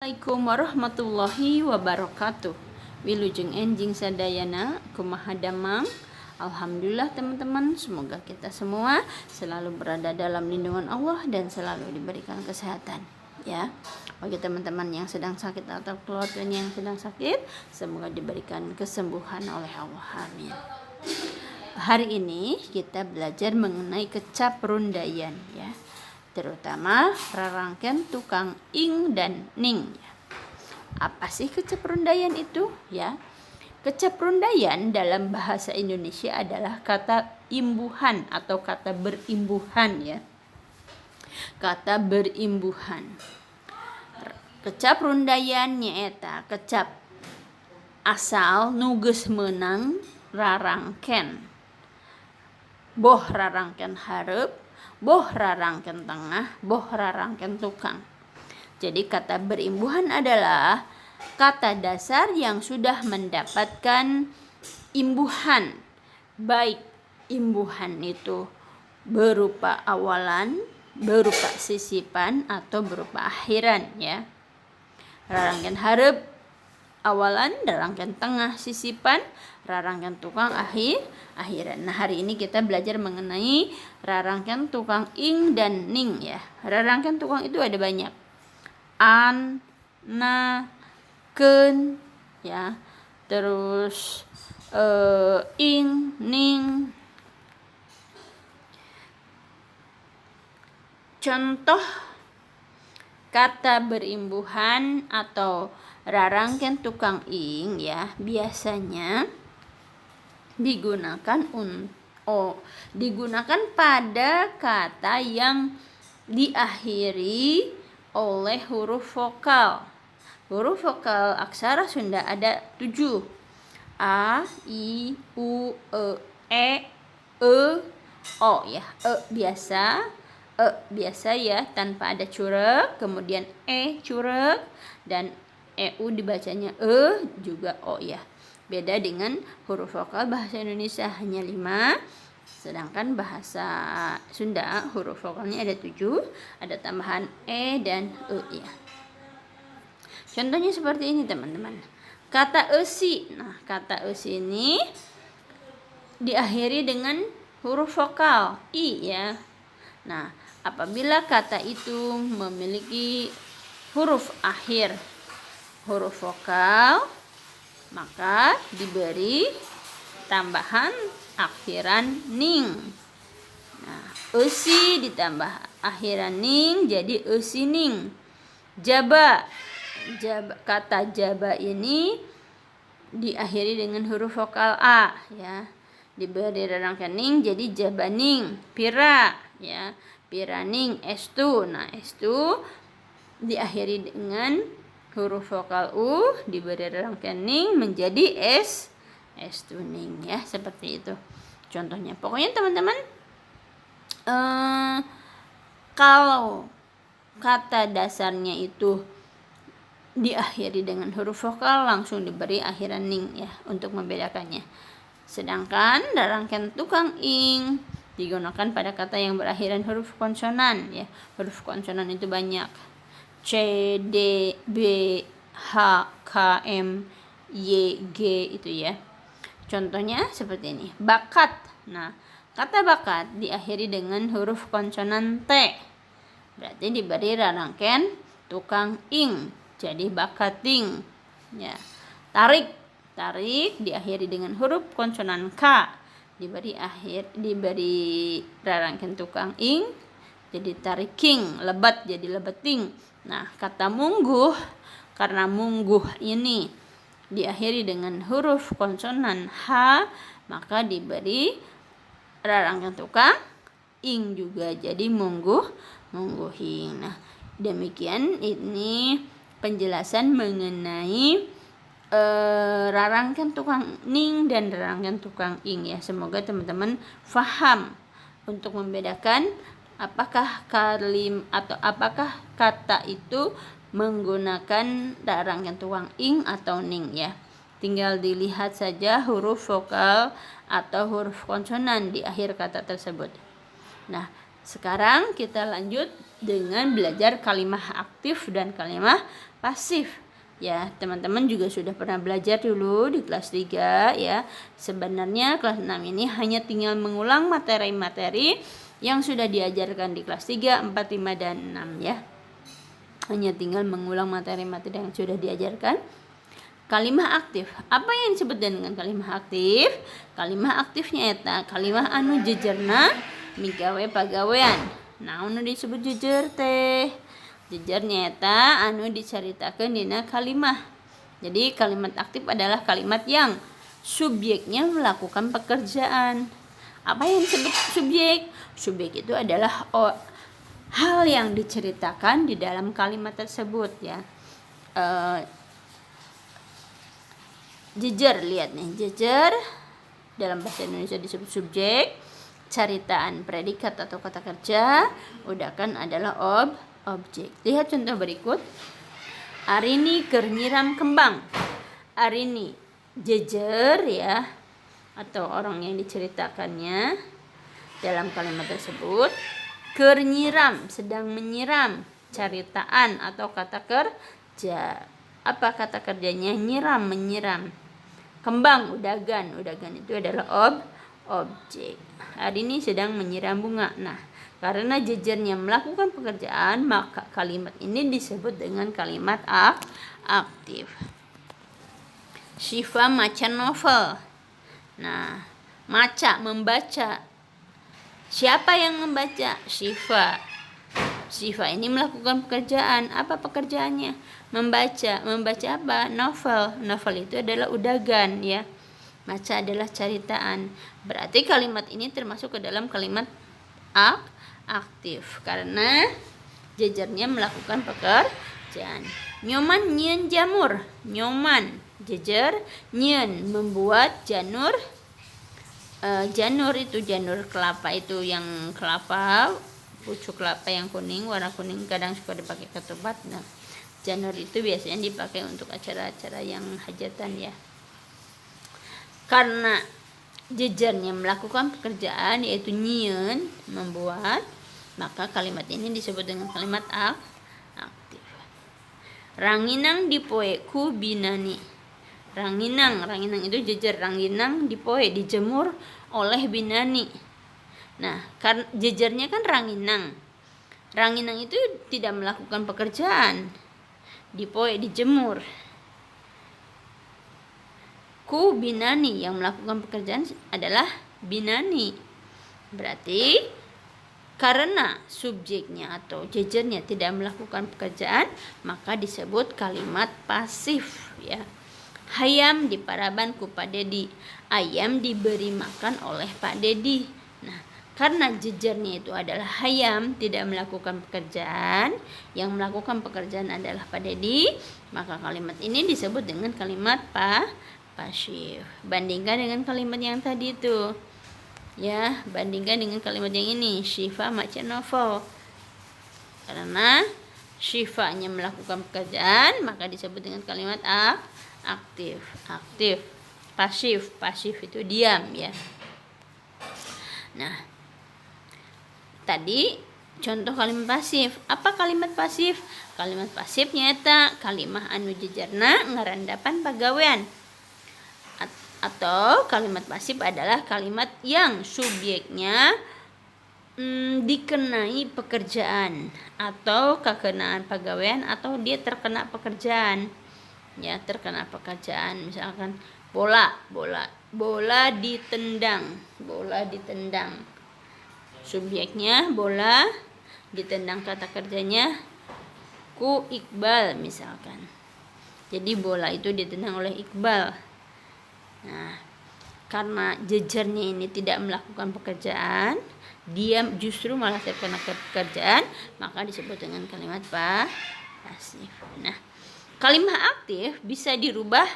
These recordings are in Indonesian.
Assalamualaikum warahmatullahi wabarakatuh. Wilujeng enjing sadayana kumaha damang. Alhamdulillah teman-teman, semoga kita semua selalu berada dalam lindungan Allah dan selalu diberikan kesehatan ya. Bagi teman-teman yang sedang sakit atau keluarganya yang sedang sakit, semoga diberikan kesembuhan oleh Allah. Amin. Hari ini kita belajar mengenai kecap rundayan ya, terutama rarangken tukang ing dan ning. Apa sih kecap rundayan itu ya? Kecap rundayan dalam bahasa Indonesia adalah kata imbuhan atau kata berimbuhan ya. Kata berimbuhan. Kecap rundayan nyaeta kecap asal nuges menang rarangken. Boh rarangken hareup, boh rarangken tengah, boh rarangken tukang. Jadi kata berimbuhan adalah kata dasar yang sudah mendapatkan imbuhan. Baik imbuhan itu berupa awalan, berupa sisipan, atau berupa akhiran ya. Rarangken hareup awalan, rarangken tengah sisipan, rarangken tukang akhiran. Nah, hari ini kita belajar mengenai rarangken tukang ing dan ning ya. Rarangken tukang itu ada banyak. An, na, ken ya. Terus ing, ning. Contoh kata berimbuhan atau rarangken tukang ing ya, biasanya digunakan pada kata yang diakhiri oleh huruf vokal. Huruf vokal aksara Sunda ada 7. A, I, U, E, O ya. Biasa ya, tanpa ada curek, kemudian curek, dan EU dibacanya juga O ya. Beda dengan huruf vokal bahasa Indonesia hanya 5, sedangkan bahasa Sunda huruf vokalnya ada 7, ada tambahan dan ya. Contohnya seperti ini teman-teman. Kata esi. Nah, kata esi ini diakhiri dengan huruf vokal I ya. Nah, apabila kata itu memiliki huruf akhir huruf vokal, maka diberi tambahan akhiran ning. Nah, esi ditambah akhiran ning jadi esining. Jaba, kata jaba ini diakhiri dengan huruf vokal A ya. Diberi rarangken ning jadi jabaning. Pira ya, piraning. Estu, nah estu diakhiri dengan huruf vokal U, diberi rangken ning menjadi estuning ya, seperti itu contohnya. Pokoknya teman-teman, kalau kata dasarnya itu diakhiri dengan huruf vokal, langsung diberi akhiran ning ya untuk membedakannya. Sedangkan rarangken tukang ing digunakan pada kata yang berakhiran huruf konsonan ya. Huruf konsonan itu banyak. C, D, B, H, K, M, Y, G itu ya. Contohnya seperti ini. Bakat. Nah, kata bakat diakhiri dengan huruf konsonan T. Berarti diberi rarangken tukang ing. Jadi bakating. Ya. Tarik. Tarik diakhiri dengan huruf konsonan K. Diberi rarangken tukang ing. Jadi tariking. Lebat jadi lebeting. Nah, kata mungguh, karena mungguh ini diakhiri dengan huruf konsonan H, maka diberi rarangken tukang ing juga jadi mungguhing. Nah, demikian ini penjelasan mengenai rarangken tukang ning dan rarangken tukang ing ya. Semoga teman-teman paham untuk membedakan apakah kata itu menggunakan rarangken tukang ing atau ning ya. Tinggal dilihat saja huruf vokal atau huruf konsonan di akhir kata tersebut. Nah, sekarang kita lanjut dengan belajar kalimah aktif dan kalimah pasif. Ya, teman-teman juga sudah pernah belajar dulu di kelas 3 ya. Sebenarnya kelas 6 ini hanya tinggal mengulang materi-materi yang sudah diajarkan di kelas 3, 4, 5, dan 6 ya. Hanya tinggal mengulang materi-materi yang sudah diajarkan. Kalimah aktif. Apa yang disebut dengan kalimah aktif? Kalimah aktifnya eta kalimah anu jejerna migawe pagawean. Naon disebut jejer teh? Jejer nyata anu diceritakan dina kalimah. Jadi kalimat aktif adalah kalimat yang subjeknya melakukan pekerjaan. Apa yang disebut subjek? Subjek itu adalah hal yang diceritakan di dalam kalimat tersebut ya. Jejer, lihat nih, jejer dalam bahasa Indonesia disebut subjek. Caritaan predikat atau kata kerja, udakan adalah objek. Lihat contoh berikut. Arini keur nyiram kembang. Arini jejer ya, atau orang yang diceritakannya dalam kalimat tersebut. Keur nyiram, sedang menyiram. Caritaan atau kata kerja. Apa kata kerjanya? Nyiram, menyiram. Kembang, udagan. Udagan itu adalah objek. Hari ini sedang menyiram bunga. Nah, karena jejernya melakukan pekerjaan, maka kalimat ini disebut dengan kalimat aktif. Syifa maca novel. Nah, maca, membaca. Siapa yang membaca? Syifa. Syifa ini melakukan pekerjaan. Apa pekerjaannya? Membaca. Membaca apa? Novel. Novel itu adalah udagan ya. Maca adalah caritaan. Berarti kalimat ini termasuk ke dalam kalimat aktif karena jejernya melakukan pekerjaan. Nyoman nyieun jamur. Nyoman jejer, nyieun membuat janur. Janur itu janur kelapa itu yang kelapa, pucuk kelapa yang kuning, warna kuning, kadang suka dipakai ketupat. Nah, janur itu biasanya dipakai untuk acara-acara yang hajatan ya. Karena jejernya melakukan pekerjaan yaitu nyieun, membuat, maka kalimat ini disebut dengan kalimat aktif. Ranginang dipoe ku binani. Ranginang itu jejer. Ranginang dipoe, dijemur oleh binani. Nah, karena jejernya kan ranginang. Ranginang itu tidak melakukan pekerjaan. Dipoe, dijemur. Ku binani, yang melakukan pekerjaan adalah binani. Berarti karena subjeknya atau jejernya tidak melakukan pekerjaan, maka disebut kalimat pasif ya. Hayam diparaban ku Pak Dedi. Ayam diberi makan oleh Pak Dedi. Nah, karena jejernya itu adalah hayam, tidak melakukan pekerjaan, yang melakukan pekerjaan adalah Pak Dedi, maka kalimat ini disebut dengan kalimat pasif. Bandingkan dengan kalimat yang tadi itu. Ya, bandingkan dengan kalimat yang ini. Syifa maca novel. Karena Syifanya melakukan pekerjaan, maka disebut dengan kalimat aktif. Pasif itu diam ya. Nah, tadi contoh kalimat pasif. Apa kalimat pasif? Kalimat pasif nyata kalimah anu jejerna ngarandapan pagawean. Atau kalimat pasif adalah kalimat yang subjeknya dikenai pekerjaan atau kekenaan pagawean atau dia terkena pekerjaan. Ya, terkena pekerjaan, misalkan bola ditendang. Subjeknya bola, ditendang kata kerjanya ku Iqbal misalkan. Jadi bola itu ditendang oleh Iqbal. Nah, karena jejernya ini tidak melakukan pekerjaan, dia justru malah terkena pekerjaan, maka disebut dengan kalimat pasif. Nah, kalimat aktif bisa dirubah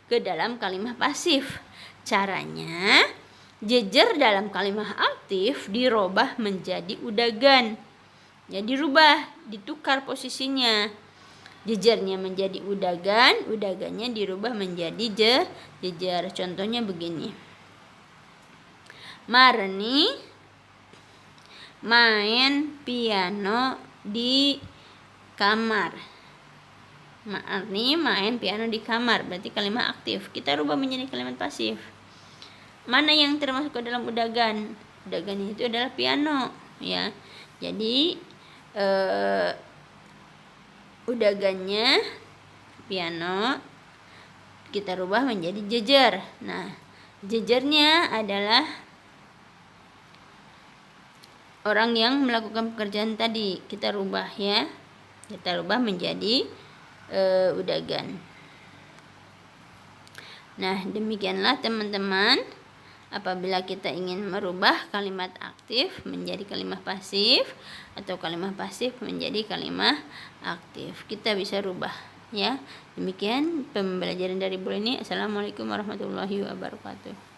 ke dalam kalimat pasif. Caranya, jejer dalam kalimat aktif dirubah menjadi udagan. Ya, dirubah, ditukar posisinya. Jejernya menjadi udagan, udagannya dirubah menjadi jejer. Contohnya begini. Marni main piano di kamar. Arni main piano di kamar, berarti kalimat aktif. Kita rubah menjadi kalimat pasif. Mana yang termasuk ke dalam udagan? Udagan itu adalah piano, ya. Jadi udagannya piano kita rubah menjadi jejer. Nah, jejernya adalah orang yang melakukan pekerjaan tadi. Kita rubah, ya. Kita rubah menjadi udagan. Nah, demikianlah teman-teman. Apabila kita ingin merubah kalimat aktif menjadi kalimat pasif atau kalimat pasif menjadi kalimat aktif, kita bisa rubah, ya. Demikian pembelajaran dari buku ini. Assalamualaikum warahmatullahi wabarakatuh.